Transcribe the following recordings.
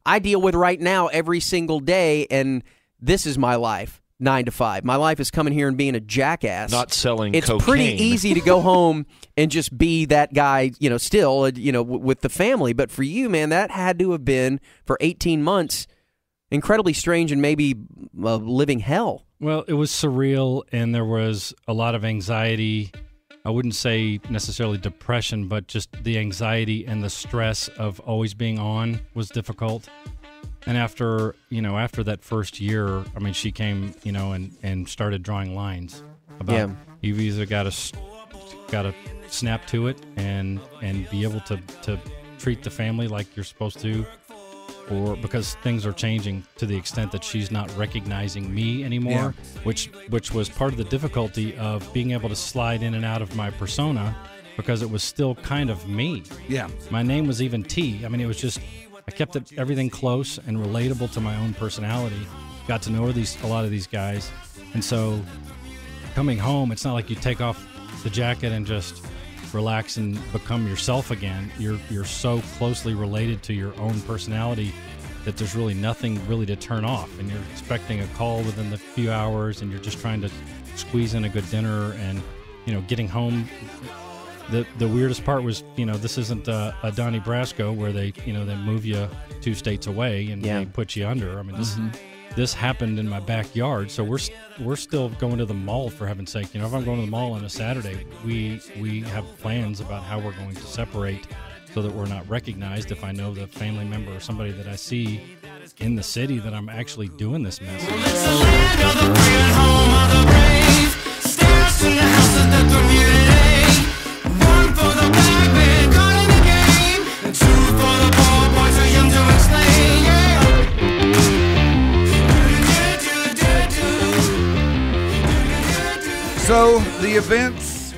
I deal with right now every single day, and this is my life, 9 to 5. My life is coming here and being a jackass. Not selling It's cocaine. pretty easy to go home and just be that guy, still, with the family. But for you, man, that had to have been, for 18 months, incredibly strange and maybe living hell. Well, it was surreal, and there was a lot of anxiety. I wouldn't say necessarily depression, but just the anxiety and the stress of always being on was difficult. And after that first year, I mean, she came, and started drawing lines about you've either got to snap to it and be able to treat the family like you're supposed to, or because things are changing to the extent that she's not recognizing me anymore, which was part of the difficulty of being able to slide in and out of my persona, because it was still kind of me. Yeah. My name was even T. I mean, it was just, I kept everything close and relatable to my own personality. Got to know a lot of these guys. And so coming home, it's not like you take off the jacket and just relax and become yourself again. You're so closely related to your own personality that there's really nothing really to turn off, and you're expecting a call within the few hours, and you're just trying to squeeze in a good dinner. And getting home, the weirdest part was, this isn't a Donnie Brasco where they move you 2 states away and they put you under. I mean, this happened in my backyard, so we're still going to the mall, for heaven's sake. If I'm going to the mall on a Saturday, we have plans about how we're going to separate so that we're not recognized if I know the family member or somebody that I see in the city that I'm actually doing this mess. It's the land of the free and home of the brave. Stairs in the houses that the mutilate. 1 for the black man caught in the game, and 2 for the poor boys who young to explain. So, the events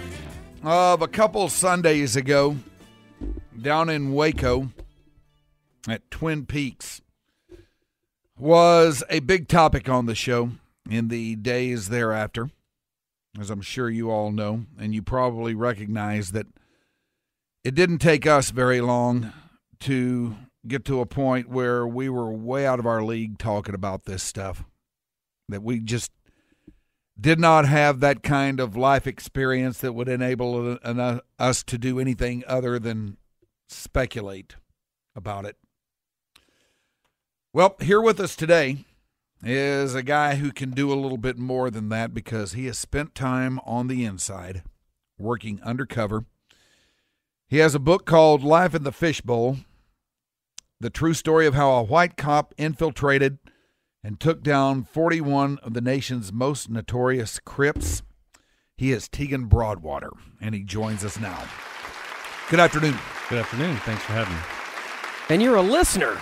of a couple Sundays ago down in Waco at Twin Peaks was a big topic on the show in the days thereafter, as I'm sure you all know, and you probably recognize that it didn't take us very long to get to a point where we were way out of our league talking about this stuff, that we just did not have that kind of life experience that would enable us to do anything other than speculate about it. Well, here with us today is a guy who can do a little bit more than that, because he has spent time on the inside, working undercover. He has a book called Life in the Fishbowl, the true story of how a white cop infiltrated and took down 41 of the nation's most notorious Crips. He is Tegan Broadwater, and he joins us now. Good afternoon. Good afternoon. Thanks for having me. And you're a listener.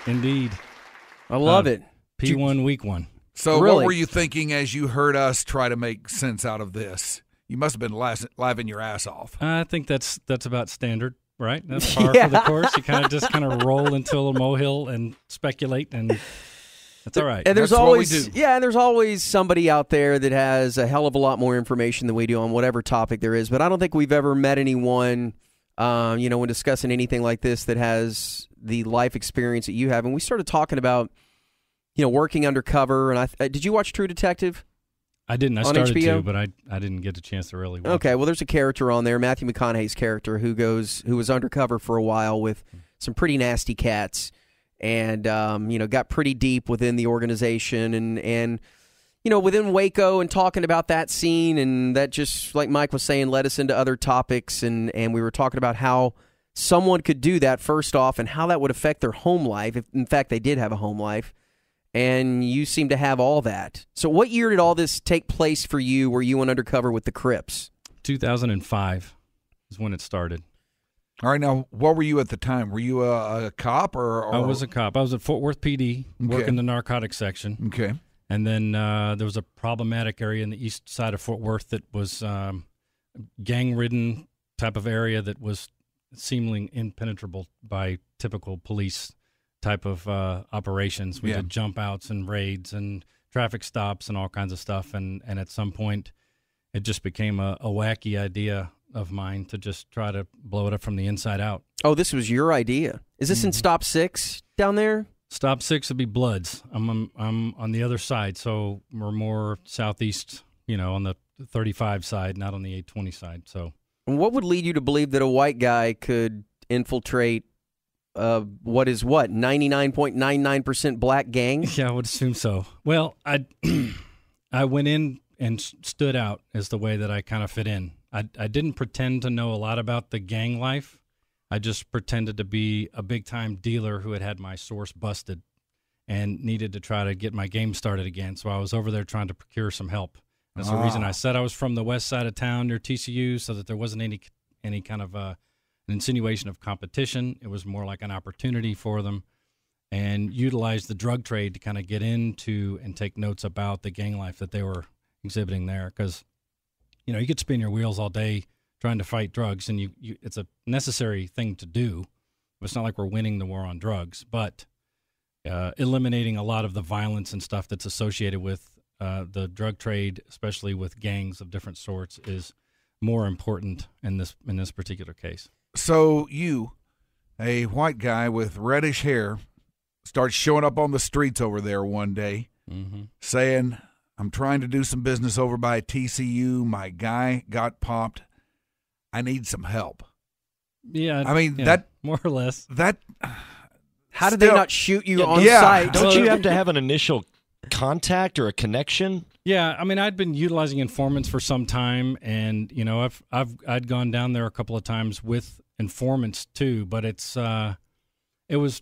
Indeed. I love it. P1 week 1. So Really? What were you thinking as you heard us try to make sense out of this? You must have been laughing your ass off. I think that's about standard, right? That's par for the course. You kind of roll into a molehill and speculate, and that's all right. And there's That's always what we do. and there's always somebody out there that has a hell of a lot more information than we do on whatever topic there is. But I don't think we've ever met anyone, when discussing anything like this, that has the life experience that you have. And we started talking about, working undercover. And did you watch True Detective? I didn't. I started to, but I didn't get a chance to really watch. Okay, well, there's a character on there, Matthew McConaughey's character, who was undercover for a while with some pretty nasty cats. And, got pretty deep within the organization and within Waco, and talking about that scene. And that, just like Mike was saying, led us into other topics. And we were talking about how someone could do that, first off, and how that would affect their home life, if in fact they did have a home life. And you seem to have all that. So what year did all this take place for you, where you went undercover with the Crips? 2005 is when it started. All right, now, what were you at the time? Were you a cop or? I was a cop. I was at Fort Worth PD, working the narcotics section. Okay. And then there was a problematic area in the east side of Fort Worth that was gang-ridden type of area that was seemingly impenetrable by typical police type of operations. We did jump outs and raids and traffic stops and all kinds of stuff. And at some point, it just became a wacky idea of mine to just try to blow it up from the inside out. Oh, this was your idea. Is this in Stop 6 down there? Stop 6 would be Bloods. I'm on the other side, so we're more southeast, on the 35 side, not on the 820 side. So, And what would lead you to believe that a white guy could infiltrate what is 99.99% black gang? yeah, I would assume so. Well, I went in and stood out as the way that I kind of fit in. I didn't pretend to know a lot about the gang life. I just pretended to be a big-time dealer who had my source busted and needed to try to get my game started again. So I was over there trying to procure some help. That's the reason I said I was from the west side of town near TCU, so that there wasn't any kind of an insinuation of competition. It was more like an opportunity for them, and utilize the drug trade to kind of get into and take notes about the gang life that they were exhibiting there. Because, you could spin your wheels all day trying to fight drugs, and it's a necessary thing to do. It's not like we're winning the war on drugs, but eliminating a lot of the violence and stuff that's associated with the drug trade, especially with gangs of different sorts, is more important in this particular case. So you, a white guy with reddish hair, starts showing up on the streets over there one day, saying, I'm trying to do some business over by TCU. My guy got popped. I need some help. Yeah, I mean, yeah, that more or less. That How did they not shoot you on yeah. sight? Don't you have to have an initial contact or a connection? Yeah, I mean, I'd been utilizing informants for some time, and I'd gone down there a couple of times with informants too, but it was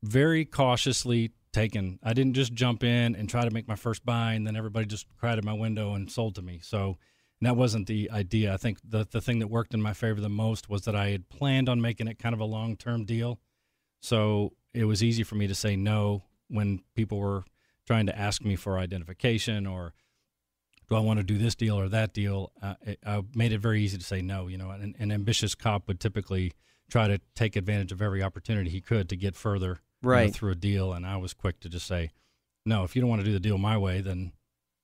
very cautiously taken. I didn't just jump in and try to make my first buy, and then everybody just cried at my window and sold to me. So that wasn't the idea. I think the thing that worked in my favor the most was that I had planned on making it kind of a long-term deal. So it was easy for me to say no when people were trying to ask me for identification or do I want to do this deal or that deal. I made it very easy to say no. An ambitious cop would typically try to take advantage of every opportunity he could to get further through a deal, and I was quick to just say, no, if you don't want to do the deal my way, then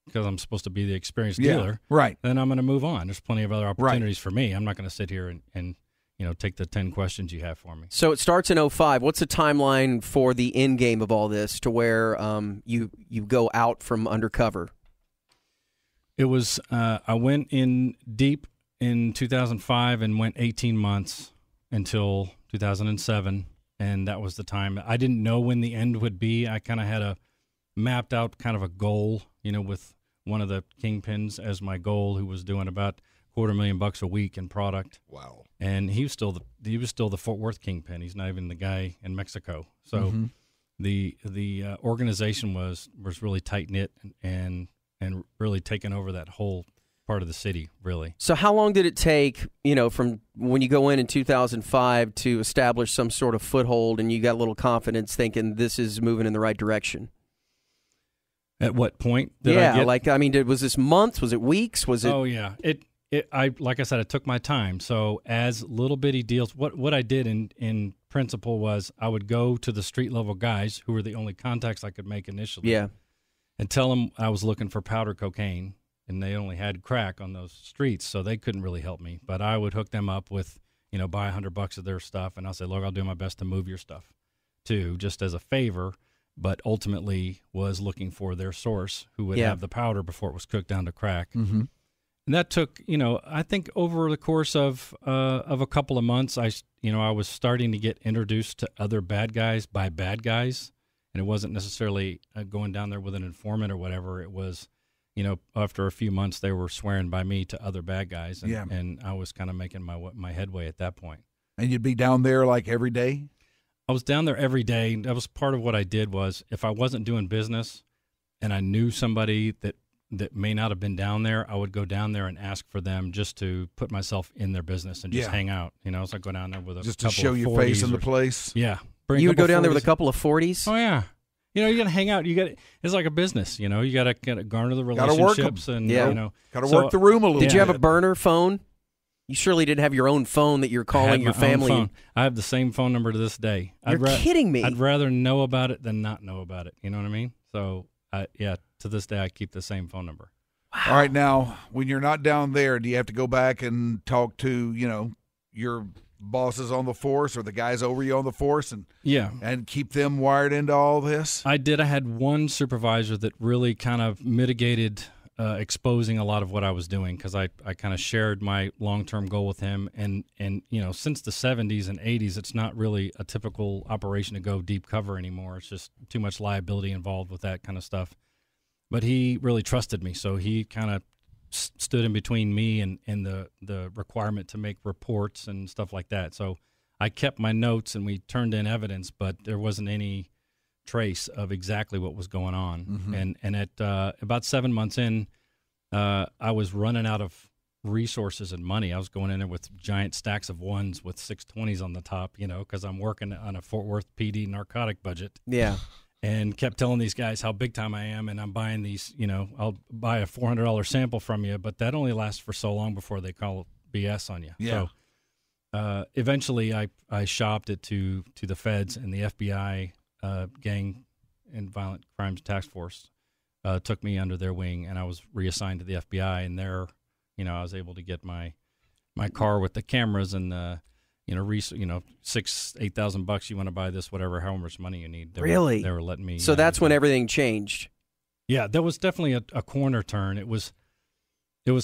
because I'm supposed to be the experienced dealer, then I'm going to move on. There's plenty of other opportunities for me. I'm not going to sit here and take the 10 questions you have for me. So it starts in 2005. What's the timeline for the end game of all this to where you go out from undercover? It was I went in deep in 2005 and went 18 months until 2007, and that was the time. I didn't know when the end would be. I kind of had mapped out kind of a goal, with one of the kingpins as my goal, who was doing about $250,000 a week in product. Wow. And he was still the Fort Worth kingpin. He's not even the guy in Mexico. So the organization was really tight knit and really taking over that whole part of the city, really. So how long did it take, from when you go in 2005 to establish some sort of foothold and you got a little confidence thinking this is moving in the right direction? At what point did I get? Was this months? Was it weeks? Was it? Oh yeah. Like I said, it took my time. So as little bitty deals, what I did in principle was I would go to the street level guys who were the only contacts I could make initially. Yeah. And tell them I was looking for powder cocaine, and they only had crack on those streets, so they couldn't really help me. But I would hook them up with, buy $100 of their stuff, and I'll say, look, I'll do my best to move your stuff too, just as a favor. But ultimately was looking for their source who would have the powder before it was cooked down to crack. Mm-hmm. And that took, I think over the course of a couple of months, I was starting to get introduced to other bad guys by bad guys. And it wasn't necessarily going down there with an informant or whatever. It was, after a few months, they were swearing by me to other bad guys. And I was kind of making my headway at that point. And you'd be down there like every day? I was down there every day. That was part of what I did was if I wasn't doing business and I knew somebody that may not have been down there, I would go down there and ask for them just to put myself in their business and just hang out. So I go down there with just couple to show of your 40s face in the place? Yeah. You would go down there with a couple of 40s? Oh, yeah. You got to hang out. It's like a business, You got to garner the relationships. Got to So, work the room a little bit. Did you have a burner phone? You surely didn't have your own phone that you're calling your family. Phone. I have the same phone number to this day. You're kidding me. I'd rather know about it than not know about it. You know what I mean? So, to this day, I keep the same phone number. Wow. All right, now, when you're not down there, do you have to go back and talk to, your bosses on the force or the guys over you on the force Yeah. and keep them wired into all this? I did. I had one supervisor that really kind of mitigated exposing a lot of what I was doing, because I kind of shared my long-term goal with him. And since the 70s and 80s, it's not really a typical operation to go deep cover anymore. It's just too much liability involved with that kind of stuff. But he really trusted me, so he kind of stood in between me and the requirement to make reports and stuff like that. So I kept my notes and we turned in evidence, but there wasn't any trace of exactly what was going on. Mm-hmm. And at about 7 months in, I was running out of resources and money. I was going in there with giant stacks of ones with 620s on the top, because I'm working on a Fort Worth PD narcotic budget. Yeah. And kept telling these guys how big time I am, and I'm buying these, I'll buy a $400 sample from you, but that only lasts for so long before they call BS on you. Yeah. So eventually I shopped it to the feds, and the FBI Gang and Violent Crimes Task Force took me under their wing, and I was reassigned to the FBI, and there, I was able to get my car with the cameras and $8,000 you want to buy this, whatever, however much money you need. They were letting me. So that's when everything changed. Yeah, there was definitely a corner turn. It was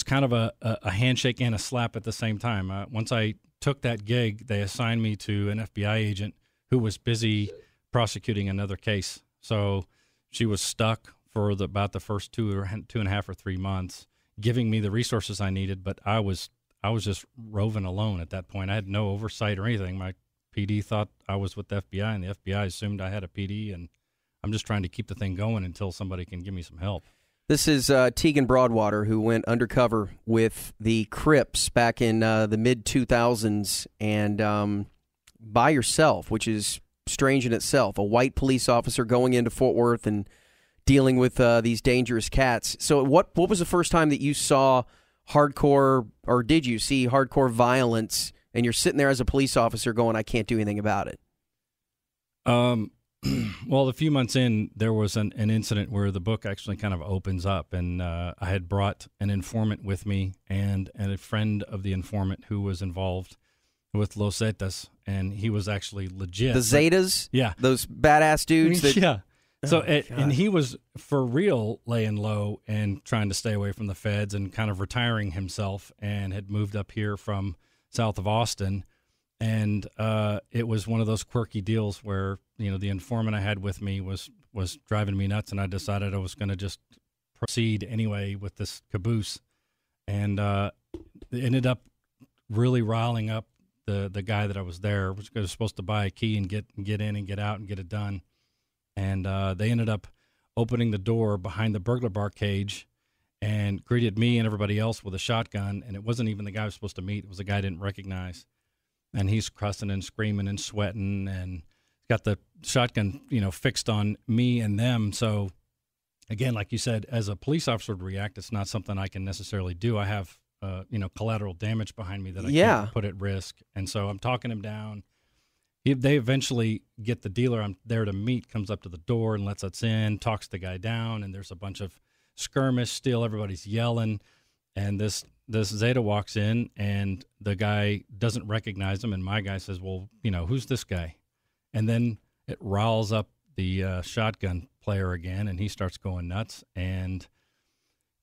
kind of a handshake and a slap at the same time. Once I took that gig, they assigned me to an FBI agent who was busy prosecuting another case. So she was stuck for about the first 2.5 or 3 months, giving me the resources I needed, but I was just roving alone at that point. I had no oversight or anything. My PD thought I was with the FBI, and the FBI assumed I had a PD, and I'm just trying to keep the thing going until somebody can give me some help. This is Tegan Broadwater, who went undercover with the Crips back in the mid-2000s, and by yourself, which is strange in itself. A white police officer going into Fort Worth and dealing with these dangerous cats. So what was the first time that you saw hardcore, or did you see hardcore violence, and you're sitting there as a police officer going, I can't do anything about it? Well, a few months in, there was an incident where the book actually kind of opens up, and I had brought an informant with me and a friend of the informant who was involved with Los Zetas, and he was actually legit. The Zetas? Yeah. Those badass dudes? That, yeah. So, Oh, and he was for real laying low and trying to stay away from the feds and kind of retiring himself, and had moved up here from south of Austin. And it was one of those quirky deals where, the informant I had with me was driving me nuts, and I decided I was going to just proceed anyway with this caboose. And it ended up really riling up the guy that I was there, was supposed to buy a key and get in and get out and get it done. And they ended up opening the door behind the burglar bar cage and greeted me and everybody else with a shotgun. And it wasn't even the guy I was supposed to meet. It was a guy I didn't recognize. And he's cussing and screaming and sweating, and got the shotgun, fixed on me and them. So, again, like you said, as a police officer to react, it's not something I can necessarily do. I have, collateral damage behind me that I can't put at risk. And so I'm talking him down. They eventually get the dealer I'm there to meet, comes up to the door and lets us in, talks the guy down, and there's a bunch of skirmish still. Everybody's yelling. And this Zeta walks in, and the guy doesn't recognize him, and my guy says, well, who's this guy? And then it riles up the shotgun player again, and he starts going nuts. And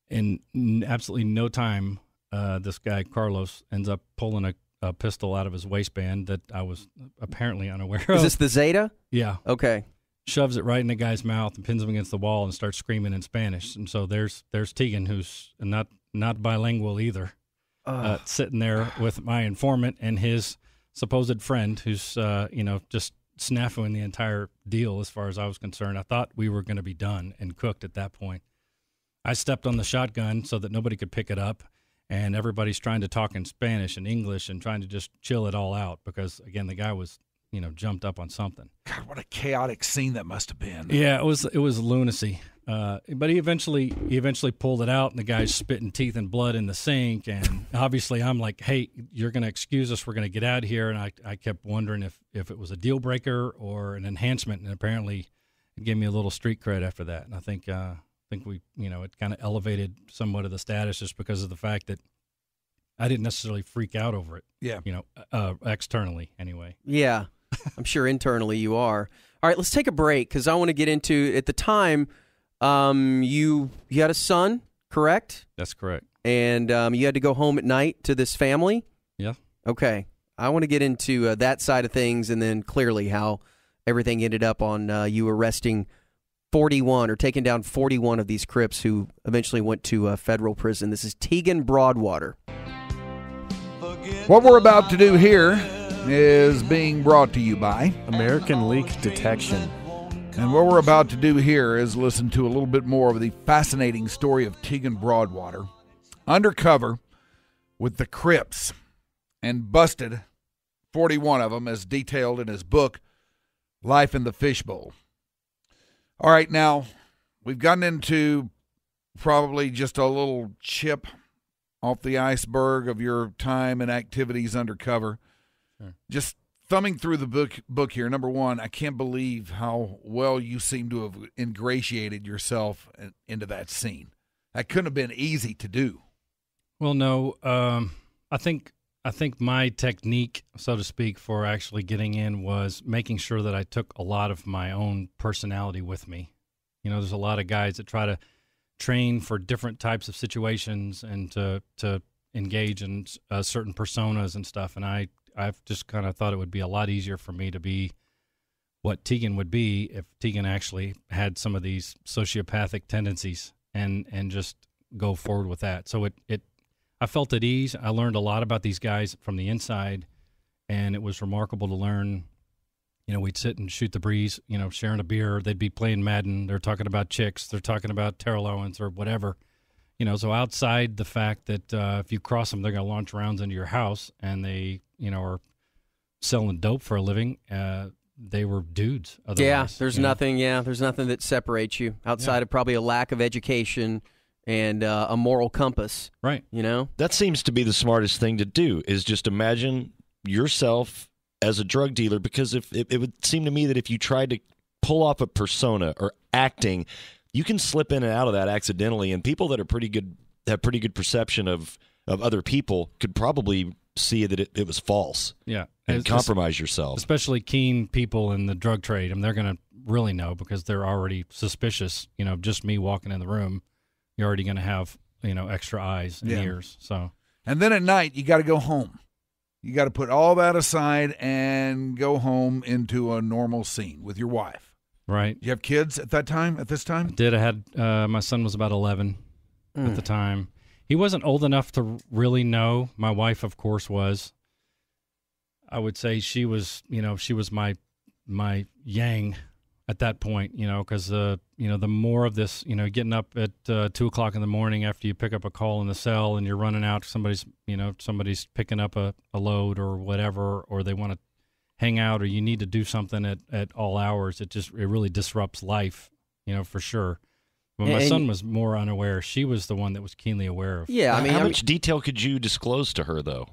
in absolutely no time, this guy, Carlos, ends up pulling a pistol out of his waistband that I was apparently unaware of. Is this the Zeta? Yeah. Okay. Shoves it right in the guy's mouth and pins him against the wall and starts screaming in Spanish. And so there's Tegan, who's not bilingual either, sitting there with my informant and his supposed friend, who's just snafuing the entire deal as far as I was concerned. I thought we were going to be done and cooked at that point. I stepped on the shotgun so that nobody could pick it up, and everybody's trying to talk in Spanish and English and trying to just chill it all out because, again, the guy was jumped up on something. God, what a chaotic scene that must have been. Yeah, it was lunacy. But he eventually pulled it out, and the guy's spitting teeth and blood in the sink. And obviously, I'm like, "Hey, you're going to excuse us. We're going to get out of here." And I kept wondering if it was a deal breaker or an enhancement. And apparently, it gave me a little street cred after that. And I think we, it kind of elevated somewhat of the status just because of the fact that I didn't necessarily freak out over it. Yeah. Externally anyway. Yeah, I'm sure internally you are. All right, let's take a break because I want to get into, at the time, you had a son, correct? That's correct. And you had to go home at night to this family? Yeah. Okay. I want to get into that side of things and then clearly how everything ended up on you arresting 41 or taking down 41 of these Crips who eventually went to federal prison. This is Tegan Broadwater. What we're about to do here is being brought to you by American Leak Detection. And what we're about to do here is listen to a little bit more of the fascinating story of Tegan Broadwater, undercover with the Crips, and busted 41 of them as detailed in his book, Life in the Fishbowl. All right, now, we've gotten into probably just a little chip off the iceberg of your time and activities undercover. Sure. Just thumbing through the book here, number one, I can't believe how well you seem to have ingratiated yourself into that scene. That couldn't have been easy to do. Well, no, I think my technique, so to speak, for actually getting in was making sure that I took a lot of my own personality with me. There's a lot of guys that try to train for different types of situations and to engage in certain personas and stuff. And I've just kind of thought it would be a lot easier for me to be what Tegan would be if Tegan actually had some of these sociopathic tendencies and just go forward with that. So I felt at ease. I learned a lot about these guys from the inside, and it was remarkable to learn. We'd sit and shoot the breeze, sharing a beer. They'd be playing Madden. They're talking about chicks. They're talking about Terrell Owens or whatever. So outside the fact that if you cross them, they're going to launch rounds into your house, and they, are selling dope for a living, they were dudes. Otherwise, Yeah, there's nothing that separates you outside of probably a lack of education and a moral compass. Right. That seems to be the smartest thing to do, is just imagine yourself as a drug dealer, because if it would seem to me that if you tried to pull off a persona or acting, you can slip in and out of that accidentally, and people that are have pretty good perception of other people could probably see that it was false. Yeah. And compromise yourself. Especially keen people in the drug trade. They're going to really know because they're already suspicious. Just me walking in the room, you're already going to have, extra eyes and ears. So, and then at night, you got to go home. You got to put all that aside and go home into a normal scene with your wife. Right. You have kids at this time? I did. I had, my son was about 11 at the time. He wasn't old enough to really know. My wife, of course, was. I would say she was my yang at that point, because, the more of this, getting up at 2 o'clock in the morning after you pick up a call in the cell and you're running out, somebody's picking up a load or whatever, or they want to hang out, or you need to do something at all hours. It really disrupts life, for sure. But my son was more unaware. She was the one that was keenly aware of. Yeah, how much detail could you disclose to her, though?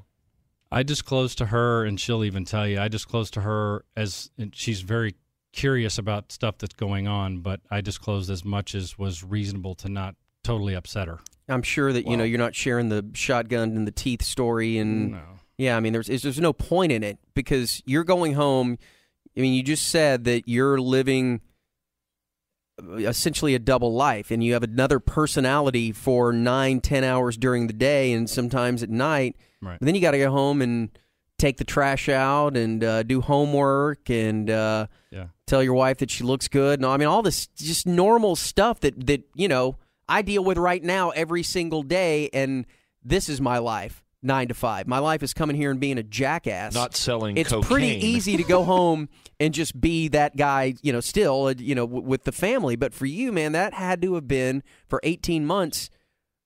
I disclosed to her, and she'll even tell you, I disclosed to her and she's very curious about stuff that's going on, but I disclosed as much as was reasonable to not totally upset her. I'm sure that, you're not sharing the shotgun and the teeth story. And no. Yeah, there's no point in it because you're going home. You just said that you're living essentially a double life, and you have another personality for 9-10 hours during the day and sometimes at night. Right. But then you got to go home and take the trash out and do homework and tell your wife that she looks good. No, all this just normal stuff that I deal with right now every single day, and this is my life, 9 to 5. My life is coming here and being a jackass. Not selling It's cocaine. pretty easy to go home and just be that guy, still, with the family. But for you, man, that had to have been, for 18 months,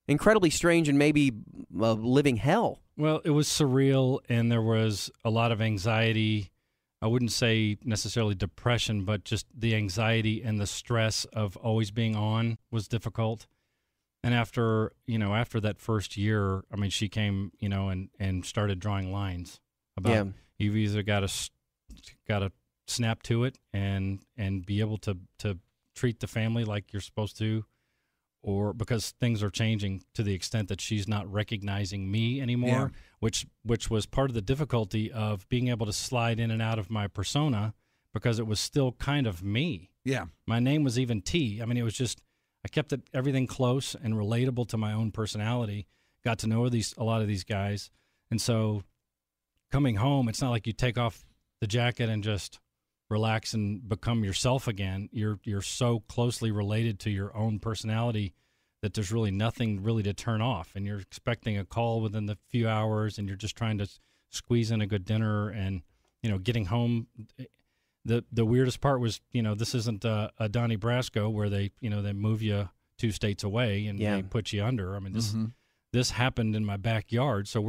incredibly strange and maybe living hell. Well, it was surreal, and there was a lot of anxiety. I wouldn't say necessarily depression, but just the anxiety and the stress of always being on was difficult. And after that first year, she came, and started drawing lines about you've either got to snap to it and be able to treat the family like you're supposed to, or because things are changing to the extent that she's not recognizing me anymore, which was part of the difficulty of being able to slide in and out of my persona because it was still kind of me. Yeah. My name was even T. I mean, it was just, I kept everything close and relatable to my own personality, got to know a lot of these guys. And so coming home, it's not like you take off the jacket and just relax and become yourself again. You're so closely related to your own personality that there's really nothing really to turn off, and you're expecting a call within the few hours, and you're just trying to squeeze in a good dinner. And getting home, the weirdest part was this isn't a Donnie Brasco where they move you 2 states away and they put you under. I mean, this happened in my backyard, so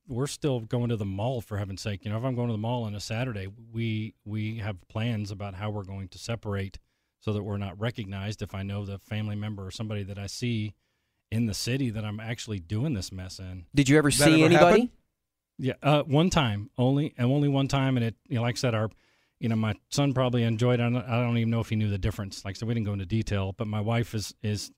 we're still going to the mall, for heaven's sake. If I'm going to the mall on a Saturday, we have plans about how we're going to separate so that we're not recognized if I know the family member or somebody that I see in the city that I'm actually doing this mess in. Did you ever see anybody? Yeah, one time, only one time, and it, like I said, my son probably enjoyed it. I don't even know if he knew the difference. Like I said, we didn't go into detail, but my wife is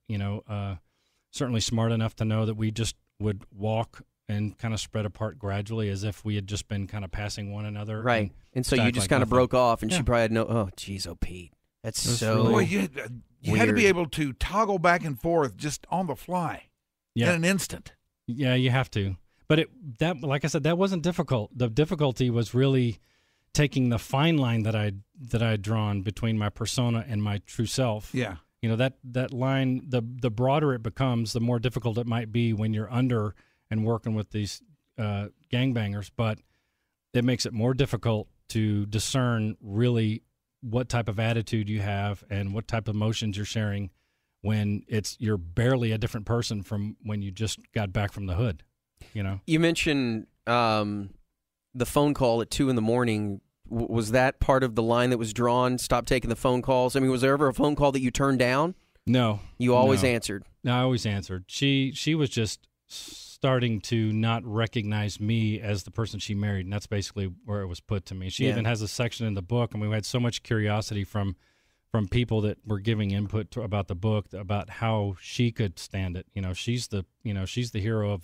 certainly smart enough to know that we just would walk and kind of spread apart gradually as if we had just been kind of passing one another. Right. And so you just kind of broke off, and she probably had oh, geez, Pete. That's so Boy, weird. you had to be able to toggle back and forth just on the fly in an instant. Yeah, you have to. But like I said, that wasn't difficult. The difficulty was really taking the fine line that I'd drawn between my persona and my true self. Yeah. That line, the broader it becomes, the more difficult it might be when you're under and working with these gangbangers, but it makes it more difficult to discern really what type of attitude you have and what type of emotions you're sharing when you're barely a different person from when you just got back from the hood. You mentioned the phone call at 2 a.m. Was that part of the line that was drawn? Stop taking the phone calls. I mean, was there ever a phone call that you turned down? No. You always answered. No, I always answered. She was just starting to not recognize me as the person she married, and that's basically where it was put to me. She even has a section in the book, and we had so much curiosity from people that were giving input about the book about how she could stand it. She's the hero of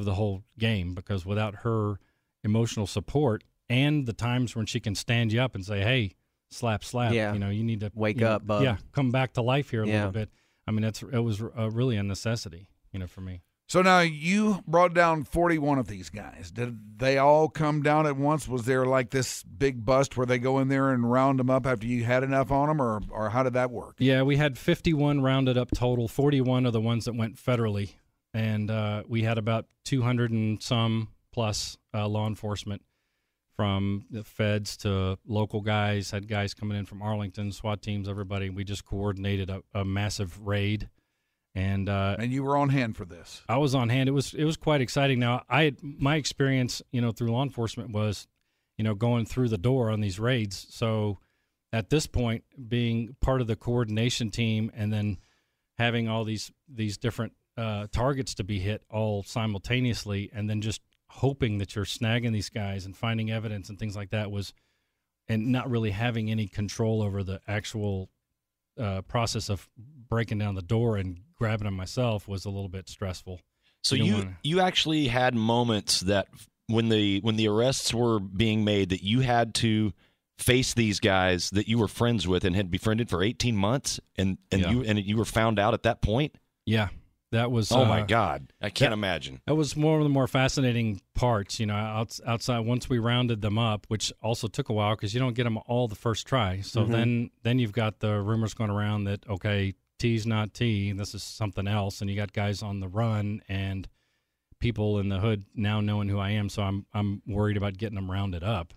the whole game, because without her emotional support and the times when she can stand you up and say, "Hey, slap, you need to wake up, bub. Yeah, come back to life here a little bit." I mean, it was really a necessity, for me. So now you brought down 41 of these guys. Did they all come down at once? Was there like this big bust where they go in there and round them up after you had enough on them, or how did that work? Yeah, we had 51 rounded up total. 41 are the ones that went federally, and we had about 200 and some plus law enforcement, from the feds to local guys. Had guys coming in from Arlington, SWAT teams, everybody. We just coordinated a massive raid. And you were on hand for this. I was on hand. It was quite exciting. Now, my experience, through law enforcement was, going through the door on these raids. So at this point, being part of the coordination team and then having all these different targets to be hit all simultaneously, and then just hoping that you're snagging these guys and finding evidence and things like that and not really having any control over the actual process of breaking down the door and grabbing them myself was a little bit stressful. So you actually had moments that when the arrests were being made that you had to face these guys that you were friends with and had befriended for 18 months and you were found out at that point? Yeah. That was oh my God! I can't imagine. That was one of the more fascinating parts. Outside once we rounded them up, which also took a while because you don't get them all the first try. So then you've got the rumors going around that T's not T, this is something else, and you got guys on the run and people in the hood now knowing who I am. So I'm worried about getting them rounded up.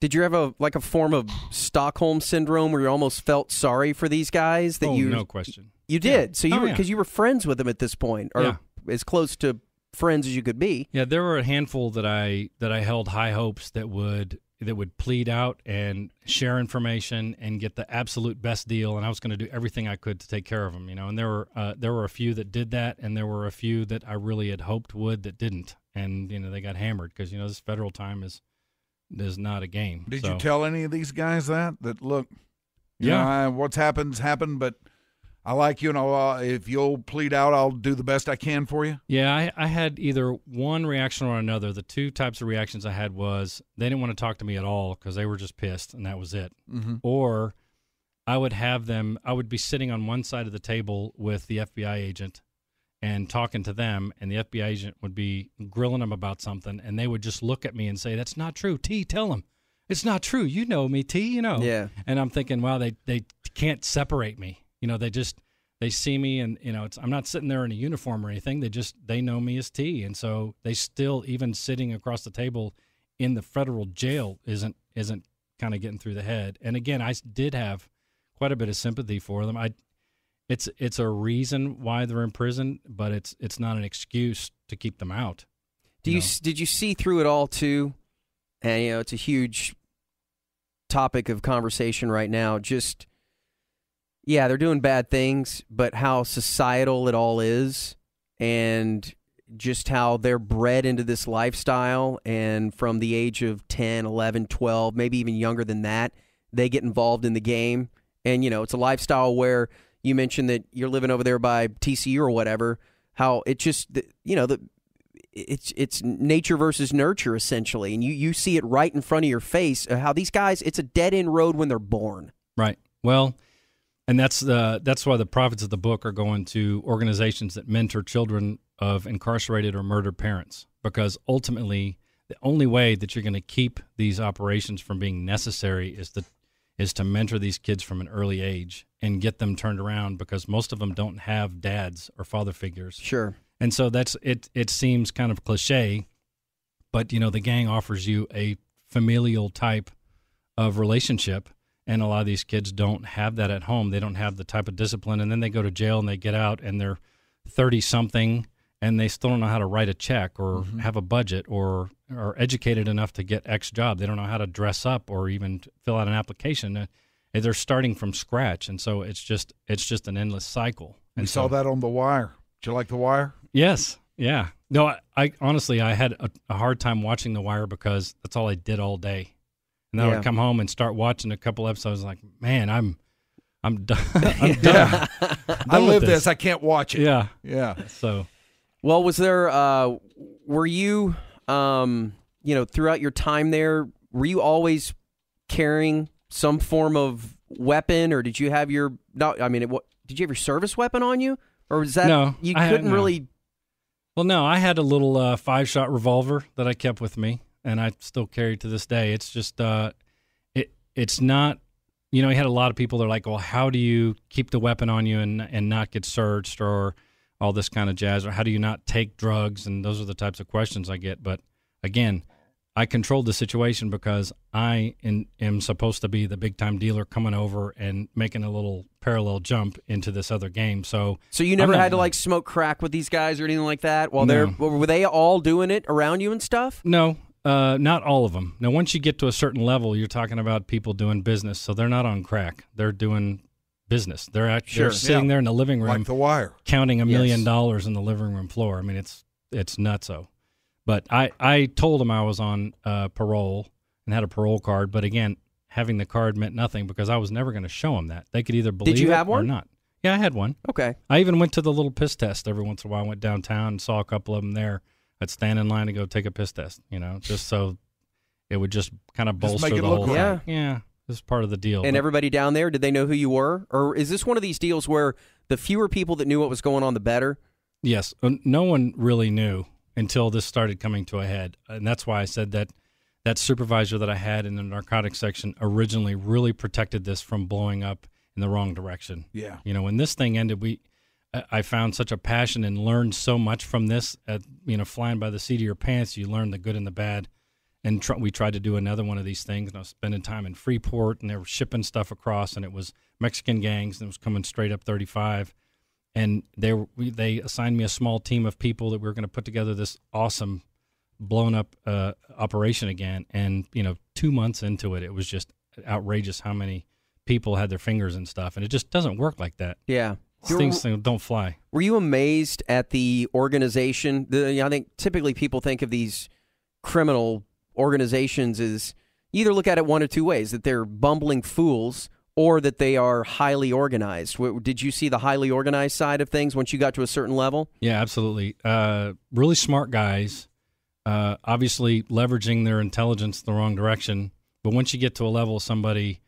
Did you have a form of Stockholm syndrome where you almost felt sorry for these guys? No question. You did. So because you were friends with them at this point, or as close to friends as you could be. Yeah, there were a handful that I held high hopes that would plead out and share information and get the absolute best deal, and I was going to do everything I could to take care of them. And there were a few that did that, and there were a few that I really had hoped would that didn't, and they got hammered because this federal time is not a game. Did you tell any of these guys that look? What's happened, but I like you, and if you'll plead out, I'll do the best I can for you. Yeah, I had either one reaction or another. The two types of reactions I had was they didn't want to talk to me at all because they were just pissed, and that was it. Mm-hmm. Or I would be sitting on one side of the table with the FBI agent and talking to them, and the FBI agent would be grilling them about something, and they would just look at me and say, "That's not true. T, tell them. It's not true. You know me, T, you know." Yeah. And I'm thinking, wow, they can't separate me. They see me, and I'm not sitting there in a uniform or anything. They know me as T, and so they still, even sitting across the table in the federal jail isn't kind of getting through the head. And again, I did have quite a bit of sympathy for them. It's a reason why they're in prison, but it's not an excuse to keep them out. Did you see through it all too? And it's a huge topic of conversation right now. Just they're doing bad things, but how societal it all is, and just how they're bred into this lifestyle, and from the age of 10, 11, 12, maybe even younger than that, they get involved in the game. And it's a lifestyle where you mentioned that you're living over there by TCU or whatever, how it just, it's nature versus nurture, essentially. And you see it right in front of your face, how these guys, it's a dead-end road when they're born. Right. Well, and that's why the profits of the book are going to organizations that mentor children of incarcerated or murdered parents, because ultimately the only way that you're going to keep these operations from being necessary is to mentor these kids from an early age and get them turned around, because most of them don't have dads or father figures. Sure. And so that's it. It seems kind of cliche, but the gang offers you a familial type of relationship, and a lot of these kids don't have that at home. They don't have the type of discipline, and then they go to jail and they get out and they're 30-something and they still don't know how to write a check or have a budget or are educated enough to get X job. They don't know how to dress up or even fill out an application. They're starting from scratch, and so it's just an endless cycle. And we saw that on The Wire. Did you like The Wire? Yes. Yeah. No, I honestly, I had a hard time watching The Wire because that's all I did all day. And then I would come home and start watching a couple episodes like, man, I'm done. I'm done. I live this. I can't watch it. Yeah. Yeah. So, well, was there, were you, throughout your time there, were you always carrying some form of weapon, or did you have did you have your service weapon on you? Or was that, no, you couldn't really? Well, no, I had a little 5-shot revolver that I kept with me, and I still carry to this day. It's just, it's not, you had a lot of people that are like, well, how do you keep the weapon on you and not get searched or all this kind of jazz, or how do you not take drugs? And those are the types of questions I get. But again, I controlled the situation because I am supposed to be the big-time dealer coming over and making a little parallel jump into this other game. So you never had to smoke crack with these guys or anything like that? Were they all doing it around you and stuff? No, not all of them. Now, once you get to a certain level, you're talking about people doing business. So they're not on crack. They're doing business. They're sitting there in the living room, like The Wire, counting $1 million in the living room floor. I mean, it's nutso. But I told them I was on parole and had a parole card. But again, having the card meant nothing because I was never going to show them that. They could either believe Did you it have one? or not. Yeah, I had one. Okay. I even went to the little piss test every once in a while. I went downtown and saw a couple of them there. I'd stand in line to go take a piss test, just so it would just kind of bolster make it the look whole right. thing. Yeah, this is part of the deal. And everybody down there, did they know who you were? Or is this one of these deals where the fewer people that knew what was going on, the better? Yes. No one really knew until this started coming to a head. And that's why I said that supervisor that I had in the narcotics section originally really protected this from blowing up in the wrong direction. Yeah. When this thing ended, I found such a passion and learned so much from this. Flying by the seat of your pants, you learn the good and the bad. And we tried to do another one of these things, and I was spending time in Freeport, and they were shipping stuff across, and it was Mexican gangs, and it was coming straight up 35. And they assigned me a small team of people that we were going to put together this awesome blown up operation again. And 2 months into it, it was just outrageous how many people had their fingers and stuff, and it just doesn't work like that. Yeah. Things don't fly. Were you amazed at the organization? I think typically people think of these criminal organizations as you either look at it one of two ways, that they're bumbling fools or that they are highly organized. Did you see the highly organized side of things once you got to a certain level? Yeah, absolutely. Really smart guys, obviously leveraging their intelligence the wrong direction. But once you get to a level of somebody,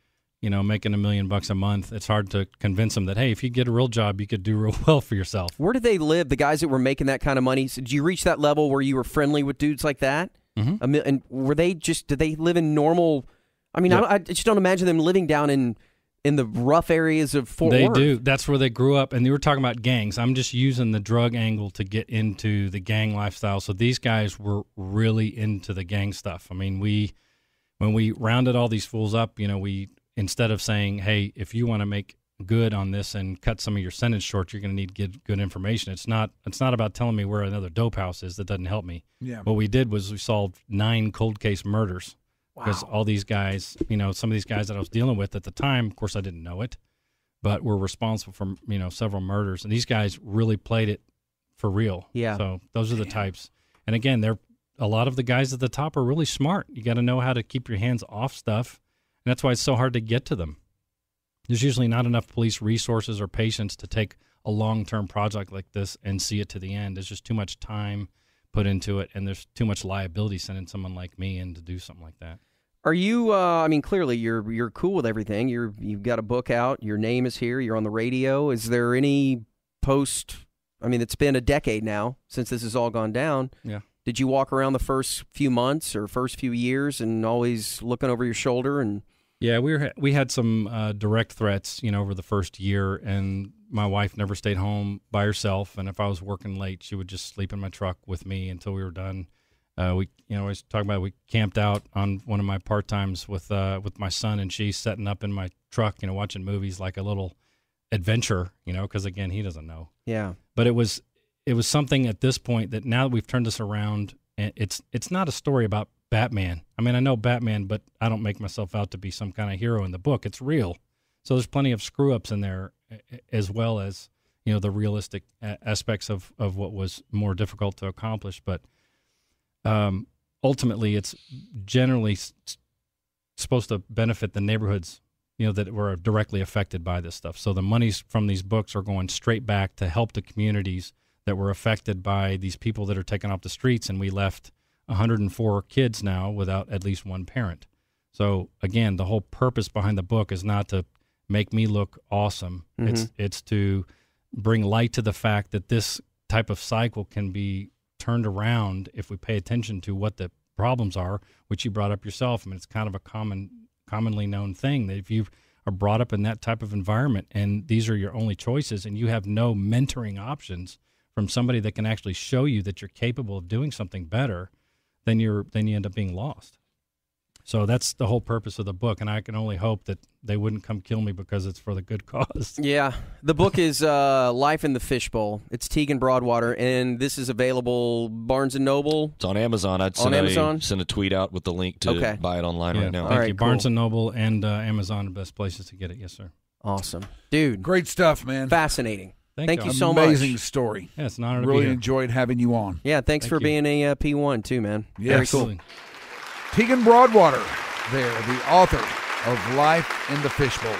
making $1 million a month, it's hard to convince them that, hey, if you get a real job, you could do real well for yourself. Where did they live, the guys that were making that kind of money? So did you reach that level where you were friendly with dudes like that? Mm-hmm. And did they live in normal? I mean, Yeah. I just don't imagine them living down in the rough areas of Fort Worth. They do. That's where they grew up. And they were talking about gangs. I'm just using the drug angle to get into the gang lifestyle. So these guys were really into the gang stuff. I mean, when we rounded all these fools up, we instead of saying, hey, if you want to make good on this and cut some of your sentence short, you're going to need to get good information. It's not about telling me where another dope house is. That doesn't help me. Yeah. What we did was we solved 9 cold case murders. Because all these guys, some of these guys that I was dealing with at the time, of course I didn't know it, but were responsible for, several murders. And these guys really played it for real. Yeah. So those are the types. And again, a lot of the guys at the top are really smart. You got to know how to keep your hands off stuff. And that's why it's so hard to get to them. There's usually not enough police resources or patience to take a long-term project like this and see it to the end. There's just too much time put into it, and there's too much liability sending someone like me in to do something like that. Are you? Clearly you're cool with everything. You've got a book out. Your name is here. You're on the radio. Is there any post? I mean, it's been a decade now since this has all gone down. Yeah. Did you walk around the first few months or first few years and always looking over your shoulder? And yeah, we had some direct threats, over the first year, and my wife never stayed home by herself. And if I was working late, she would just sleep in my truck with me until we were done. We always talk about we camped out on one of my part times with my son, and she's setting up in my truck, watching movies like a little adventure, because again, he doesn't know. yeah, But it was something at this point that now that we've turned this around, and it's not a story about Batman. I mean, I know Batman, but I don't make myself out to be some kind of hero in the book. It's real. So there's plenty of screw ups in there, as well as the realistic aspects of what was more difficult to accomplish, but. Ultimately, it's generally supposed to benefit the neighborhoods, that were directly affected by this stuff. So the monies from these books are going straight back to help the communities that were affected by these people that are taken off the streets. And we left 104 kids now without at least one parent. So again, the whole purpose behind the book is not to make me look awesome. Mm-hmm. It's to bring light to the fact that this type of cycle can be turned around if we pay attention to what the problems are, which you brought up yourself. I mean, it's kind of a commonly known thing that if you are brought up in that type of environment and these are your only choices and you have no mentoring options from somebody that can actually show you that you're capable of doing something better, then you end up being lost. So that's the whole purpose of the book, and I can only hope that they wouldn't come kill me because it's for the good cause. Yeah. The book is Life in the Fishbowl. It's Tegan Broadwater, and this is available Barnes & Noble. It's on Amazon. I'd send a tweet out with the link to buy it online right now. Thank right, you. cool. Barnes & Noble and Amazon are the best places to get it. Yes, sir. Awesome. Dude, Great stuff, man. fascinating. Thank you y'all. so much. Amazing story. Yeah, it's an honor to be Really here. enjoyed having you on. Yeah, thanks for you. being a P1 too, man. Yes. Very cool. Absolutely. Tegan Broadwater, there, the author of Life in the Fishbowl.